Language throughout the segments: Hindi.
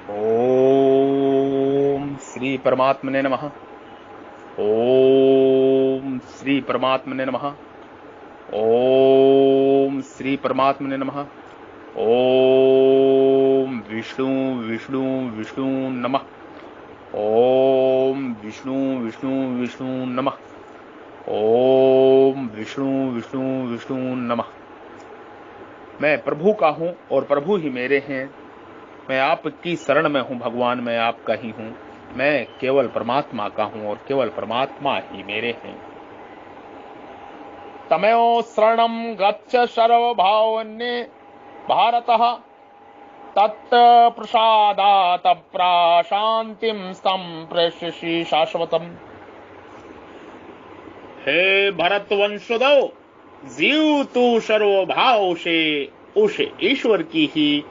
ओम श्री परमात्मने नमः। ओम श्री परमात्मने नमः। ओम श्री परमात्मने नमः। ओम विष्णु विष्णु विष्णु नमः। ओम विष्णु विष्णु विष्णु नमः। ओम विष्णु विष्णु विष्णु नमः। मैं प्रभु का हूं और प्रभु ही मेरे हैं। मैं आपकी शरण में हूं भगवान, मैं आपका ही हूं। मैं केवल परमात्मा का हूं और केवल परमात्मा ही मेरे हैं। तमेव शरणं गच्छ सर्वभावन्ये भारतः तत् प्रसादात् प्रशांतिं संप्रशसि शाश्वतम्। हे भरतवंशोदव, जीव तू सर्वभाव से उस ईश्वर की ही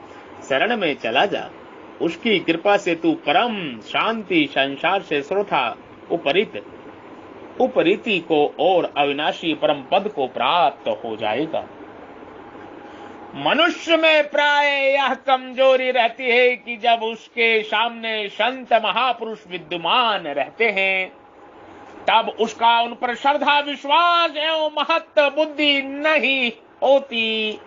शरण में चला जा। उसकी कृपा से तू परम शांति संसार से श्रोता उपरीति को और अविनाशी परम पद को प्राप्त हो जाएगा। मनुष्य में प्राय यह कमजोरी रहती है कि जब उसके सामने संत महापुरुष विद्यमान रहते हैं तब उसका उन पर श्रद्धा विश्वास एवं महत्व बुद्धि नहीं होती,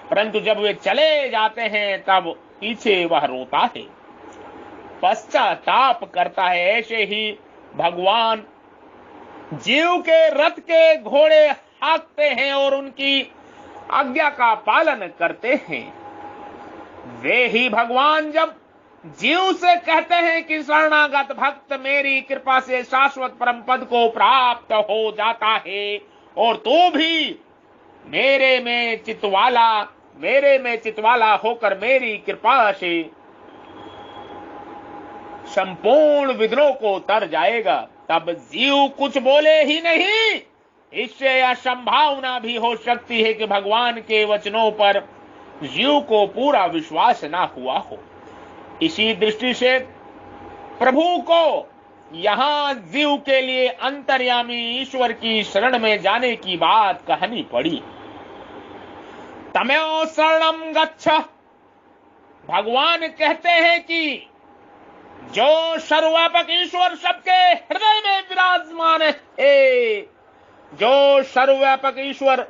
परंतु जब वे चले जाते हैं तब पीछे वह रोता है, पश्चाताप करता है। ऐसे ही भगवान जीव के रथ के घोड़े हाँकते हैं और उनकी आज्ञा का पालन करते हैं। वे ही भगवान जब जीव से कहते हैं कि शरणागत भक्त मेरी कृपा से शाश्वत परम पद को प्राप्त हो जाता है और तू भी मेरे में चितवाला होकर मेरी कृपा से संपूर्ण विघ्नों को तर जाएगा, तब जीव कुछ बोले ही नहीं। इससे यह संभावना भी हो सकती है कि भगवान के वचनों पर जीव को पूरा विश्वास ना हुआ हो। इसी दृष्टि से प्रभु को यहाँ जीव के लिए अंतर्यामी ईश्वर की शरण में जाने की बात कहनी पड़ी। तमेव शरणं गच्छ, भगवान कहते हैं कि जो सर्वव्यापक ईश्वर सबके हृदय में विराजमान है, जो सर्वव्यापक ईश्वर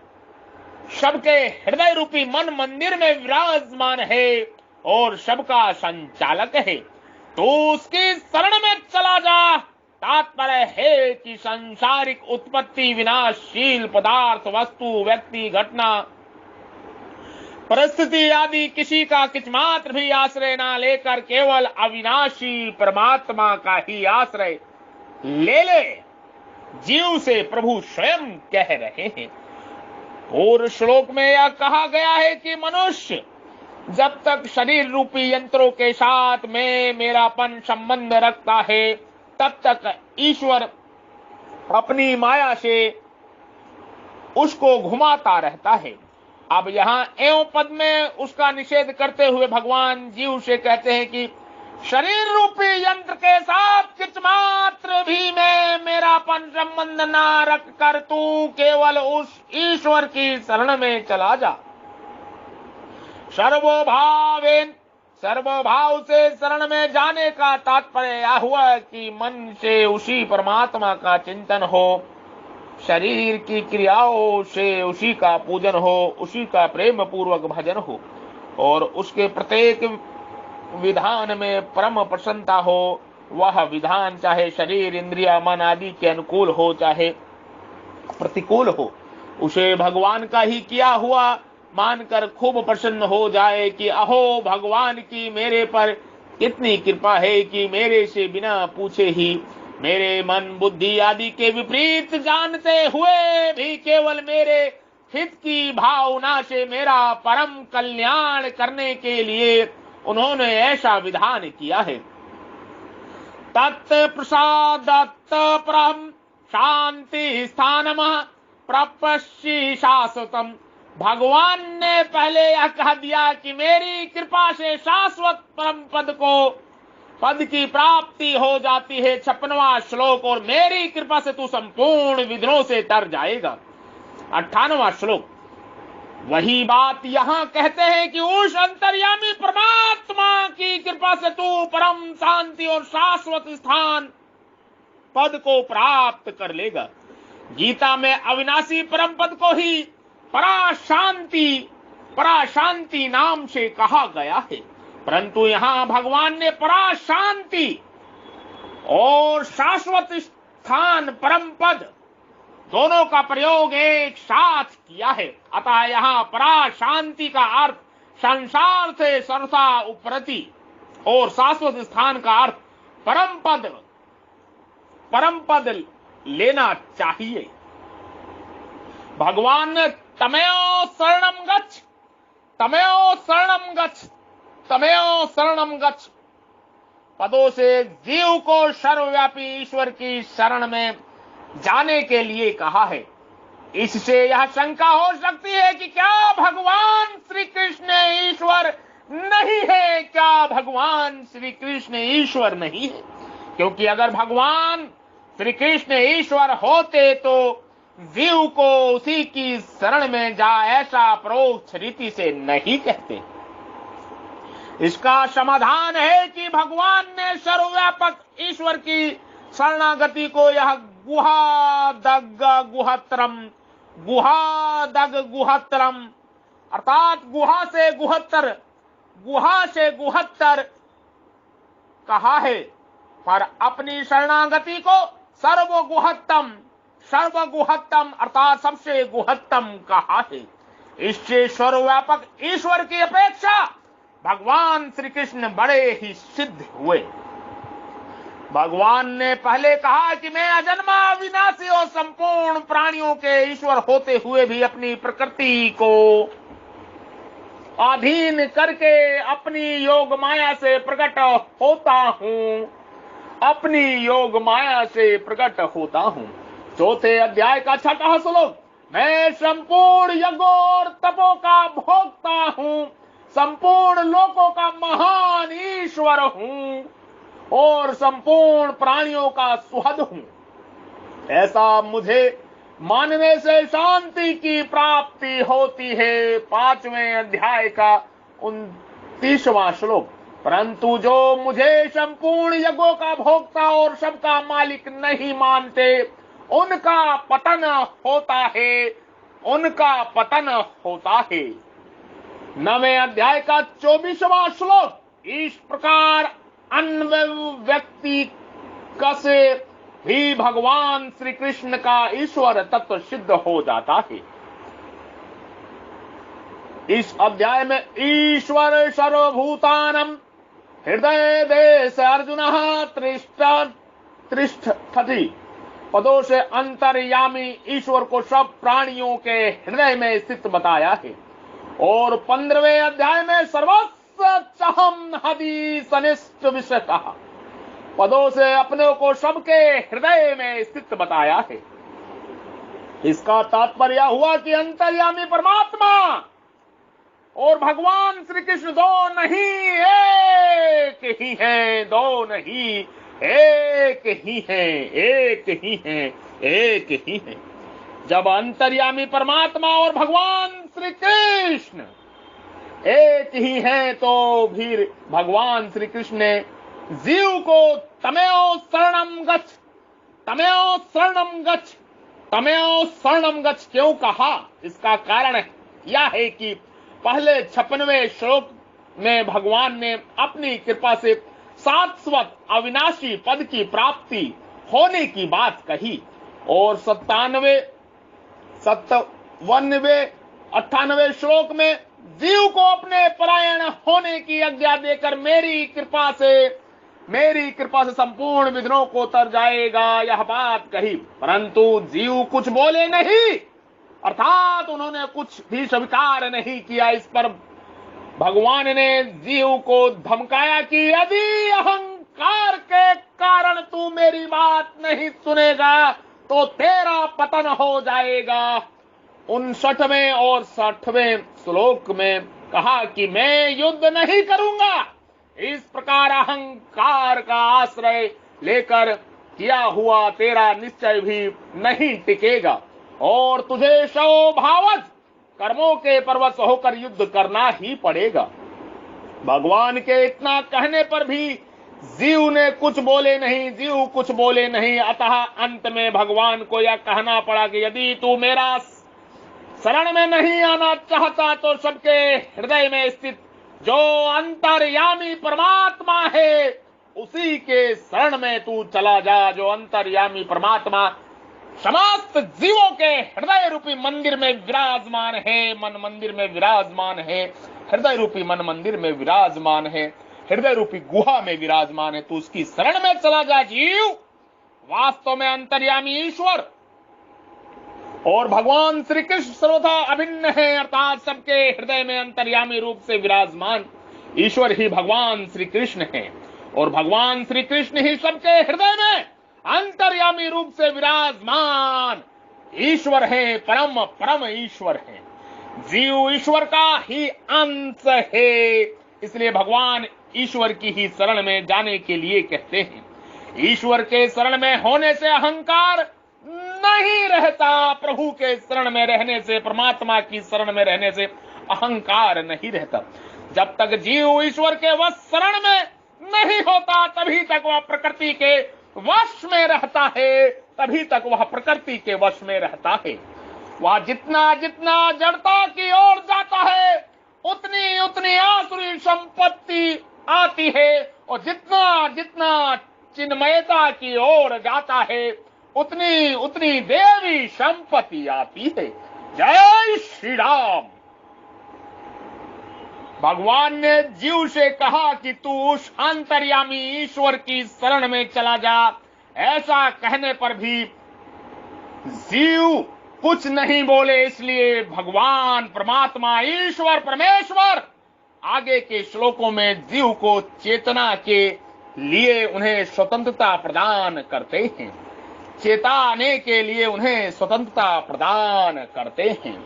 सबके हृदय रूपी मन मंदिर में विराजमान है और सबका संचालक है, तो उसकी शरण में चला जा। तात्पर्य है कि सांसारिक उत्पत्ति विनाशशील पदार्थ वस्तु व्यक्ति घटना परिस्थिति आदि किसी का किच मात्र भी आश्रय ना लेकर केवल अविनाशी परमात्मा का ही आश्रय ले। जीव से प्रभु स्वयं कह रहे हैं। पूर्व श्लोक में यह कहा गया है कि मनुष्य जब तक शरीर रूपी यंत्रों के साथ में मेरापन संबंध रखता है तब तक ईश्वर अपनी माया से उसको घुमाता रहता है। अब यहाँ एवं पद में उसका निषेध करते हुए भगवान जीव से कहते हैं कि शरीर रूपी यंत्र के साथ किच मात्र भी मैं मेरापन संबंध ना रख कर तू केवल उस ईश्वर की शरण में चला जा। सर्वभाव से शरण में जाने का तात्पर्य यह हुआ कि मन से उसी परमात्मा का चिंतन हो, शरीर की क्रियाओं से उसी का पूजन हो, उसी का प्रेम पूर्वक भजन हो और उसके प्रत्येक विधान में परम प्रसन्नता हो। वह विधान चाहे शरीर इंद्रिया मन आदि के अनुकूल हो चाहे प्रतिकूल हो, उसे भगवान का ही किया हुआ मानकर खूब प्रसन्न हो जाए कि अहो भगवान की मेरे पर कितनी कृपा है कि मेरे से बिना पूछे ही मेरे मन बुद्धि आदि के विपरीत जानते हुए भी केवल मेरे हित की भावना से मेरा परम कल्याण करने के लिए उन्होंने ऐसा विधान किया है। तत् प्रसादत्त परम शांति स्थानम प्रपश्य शाश्वतम। भगवान ने पहले यह कह दिया कि मेरी कृपा से शाश्वत परम पद की प्राप्ति हो जाती है, 56वां श्लोक, और मेरी कृपा से तू संपूर्ण विघ्नों से तर जाएगा, 98वां श्लोक। वही बात यहाँ कहते हैं कि उस अंतर्यामी परमात्मा की कृपा कृपा से तू परम शांति और शाश्वत स्थान पद को प्राप्त कर लेगा। गीता में अविनाशी परम पद को ही पराशांति नाम से कहा गया है, परंतु यहाँ भगवान ने पराशांति और शाश्वत स्थान परम पद दोनों का प्रयोग एक साथ किया है। अतः यहाँ पराशांति का अर्थ संसार से सर्वथा उपरति और शाश्वत स्थान का अर्थ परम पद लेना चाहिए। भगवान ने तमेव शरणम गच्छ पदों से जीव को सर्वव्यापी ईश्वर की शरण में जाने के लिए कहा है। इससे यह शंका हो सकती है कि क्या भगवान श्री कृष्ण ईश्वर नहीं है? क्या भगवान श्री कृष्ण ईश्वर नहीं है? क्योंकि अगर भगवान श्री कृष्ण ईश्वर होते तो जीव को उसी की शरण में जा ऐसा परोक्ष रीति से नहीं कहते। इसका समाधान है कि भगवान ने सर्वव्यापक ईश्वर की शरणागति को यह गुहादग गुहत्रम अर्थात गुहा से गुहत्तर कहा है, पर अपनी शरणागति को सर्वगुहत्तम अर्थात सबसे गुहत्तम कहा है। इससे सर्वव्यापक ईश्वर की अपेक्षा भगवान श्री कृष्ण बड़े ही सिद्ध हुए। भगवान ने पहले कहा कि मैं अजन्मा अविनाशी और संपूर्ण प्राणियों के ईश्वर होते हुए भी अपनी प्रकृति को अधीन करके अपनी योग माया से प्रकट होता हूँ। चौथे अध्याय का 6वां श्लोक, मैं संपूर्ण यज्ञों और तपों का भोक्ता हूँ, संपूर्ण लोकों का महान ईश्वर हूँ और संपूर्ण प्राणियों का सुहृद हूँ। ऐसा मुझे मानने से शांति की प्राप्ति होती है। 5वें अध्याय का 29वां श्लोक, परंतु जो मुझे संपूर्ण यज्ञों का भोक्ता और सबका मालिक नहीं मानते उनका पतन होता है। 9वें अध्याय का 24वां श्लोक, इस प्रकार अन्य व्यक्ति से भी भगवान श्री कृष्ण का ईश्वर तत्व सिद्ध हो जाता है। इस अध्याय में ईश्वर सर्वभूतानां हृदय देश अर्जुन तिष्ठति पदों से अंतर्यामी ईश्वर को सब प्राणियों के हृदय में स्थित बताया है। और 15वें अध्याय में सर्वस्वहम हदि सनिष्ठ विषयः पदों से अपने को सबके हृदय में स्थित बताया है। इसका तात्पर्य हुआ कि अंतर्यामी परमात्मा और भगवान श्री कृष्ण दो नहीं एक ही हैं, दो नहीं एक ही हैं। जब अंतर्यामी परमात्मा और भगवान श्री कृष्ण एक ही हैं तो फिर भगवान श्री कृष्ण ने जीव को तमेव शरणम गच्छ क्यों कहा? इसका कारण यह है कि पहले 56वें श्लोक में भगवान ने अपनी कृपा से शाश्वत अविनाशी पद की प्राप्ति होने की बात कही और 97वें 98वें श्लोक में जीव को अपने परायण होने की आज्ञा देकर मेरी कृपा से संपूर्ण विघ्नों को तर जाएगा यह बात कही, परंतु जीव कुछ बोले नहीं, अर्थात उन्होंने कुछ भी स्वीकार नहीं किया। इस पर भगवान ने जीव को धमकाया कि यदि अहंकार के कारण तू मेरी बात नहीं सुनेगा तो तेरा पतन हो जाएगा। 59वें और 60वें श्लोक में कहा कि मैं युद्ध नहीं करूंगा। इस प्रकार अहंकार का आश्रय लेकर किया हुआ तेरा निश्चय भी नहीं टिकेगा और तुझे स्वभावज कर्मों के परवश होकर युद्ध करना ही पड़ेगा। भगवान के इतना कहने पर भी जीव ने कुछ बोले नहीं, जीव कुछ बोले नहीं। अतः अंत में भगवान को यह कहना पड़ा कि यदि तू मेरा शरण में नहीं आना चाहता तो सबके हृदय में स्थित जो अंतर्यामी परमात्मा है उसी के शरण में तू चला जा। जो अंतर्यामी परमात्मा समस्त जीवों के हृदय रूपी मंदिर में विराजमान है, मन मंदिर में विराजमान है, हृदय रूपी मन मंदिर में विराजमान है, हृदय रूपी गुहा में विराजमान है, तो उसकी शरण में चला जा। जीव वास्तव में अंतर्यामी ईश्वर और भगवान श्री कृष्ण सर्वथा अभिन्न है, अर्थात सबके हृदय में अंतर्यामी रूप से विराजमान ईश्वर ही भगवान श्री कृष्ण है और भगवान श्री कृष्ण ही सबके हृदय में अंतर्यामी रूप से विराजमान ईश्वर है, परम परम ईश्वर है। जीव ईश्वर का ही अंश है, इसलिए भगवान ईश्वर की ही शरण में जाने के लिए कहते हैं। ईश्वर के शरण में होने से अहंकार नहीं रहता, प्रभु के शरण में रहने से, परमात्मा की शरण में रहने से अहंकार नहीं रहता। जब तक जीव ईश्वर के वश शरण में नहीं होता तभी तक वह प्रकृति के वश में रहता है, तभी तक वह प्रकृति के वश में रहता है। वह जितना जितना जड़ता की ओर जाता है उतनी उतनी आसुरी संपत्ति आती है और जितना जितना चिन्मयता की ओर जाता है उतनी उतनी देवी संपत्ति आती है। जय श्री राम। भगवान ने जीव से कहा कि तू उस अंतर्यामी ईश्वर की शरण में चला जा। ऐसा कहने पर भी जीव कुछ नहीं बोले, इसलिए भगवान परमात्मा ईश्वर परमेश्वर आगे के श्लोकों में जीव को चेतना के लिए उन्हें स्वतंत्रता प्रदान करते हैं, चेताने के लिए उन्हें स्वतंत्रता प्रदान करते हैं,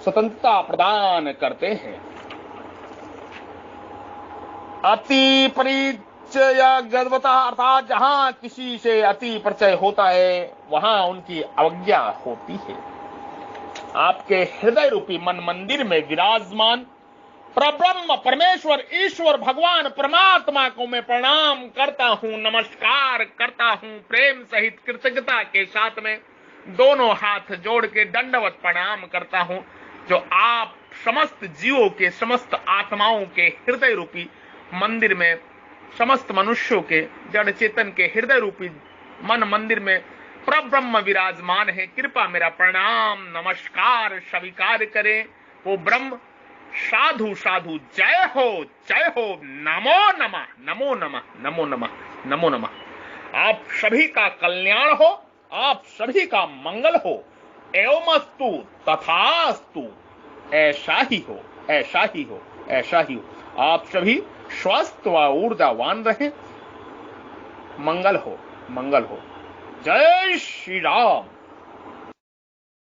स्वतंत्रता प्रदान करते हैं। अति परिचय गद्वता, अर्थात जहां किसी से अति परिचय होता है वहां उनकी अवज्ञा होती है। आपके हृदय रूपी मन मंदिर में विराजमान परब्रह्म परमेश्वर ईश्वर भगवान परमात्मा को मैं प्रणाम करता हूं, नमस्कार करता हूं, प्रेम सहित कृतज्ञता के साथ में दोनों हाथ जोड़ के दंडवत प्रणाम करता हूं। जो आप समस्त जीवों के, समस्त आत्माओं के हृदय रूपी मंदिर में, समस्त मनुष्यों के जड़ चेतन के हृदय रूपी मन मंदिर में परब्रह्म विराजमान है, कृपा मेरा प्रणाम नमस्कार स्वीकार करें। वो ब्रह्म साधु साधु जय हो, नमो नमः, नमो नमः, नमो नमः, नमो नमः। आप सभी का कल्याण हो, आप सभी का मंगल हो, एवमस्तु तथास्तु, ऐसा ही हो, ऐसा ही हो, ऐसा ही हो। आप सभी स्वस्थ व ऊर्जावान रहें, मंगल हो, मंगल हो। जय श्री राम।